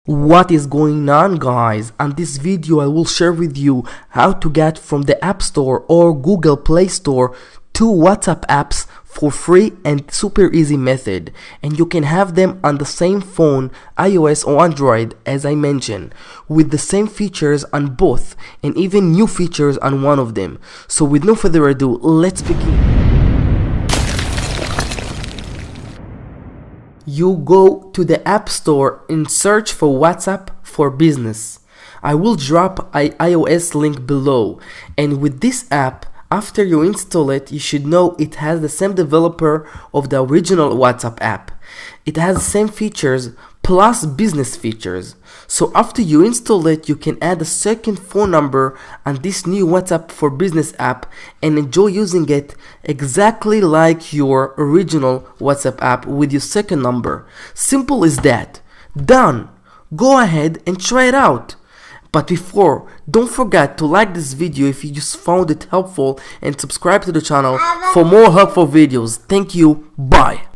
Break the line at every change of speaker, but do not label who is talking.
What is going on, guys? On this video I will share with you how to get from the App Store or Google Play Store two WhatsApp apps for free and super easy method, and you can have them on the same phone, iOS or Android, as I mentioned, with the same features on both and even new features on one of them. So with no further ado, let's begin. You go to the App Store and search for WhatsApp for Business. I will drop an iOS link below, and with this app, after you install it, you should know it has the same developer of the original WhatsApp app. It has the same features plus business features. So after you install it, you can add a second phone number on this new WhatsApp for Business app and enjoy using it exactly like your original WhatsApp app with your second number. Simple as that. Done. Go ahead and try it out. But before, don't forget to like this video if you just found it helpful and subscribe to the channel for more helpful videos. Thank you. Bye.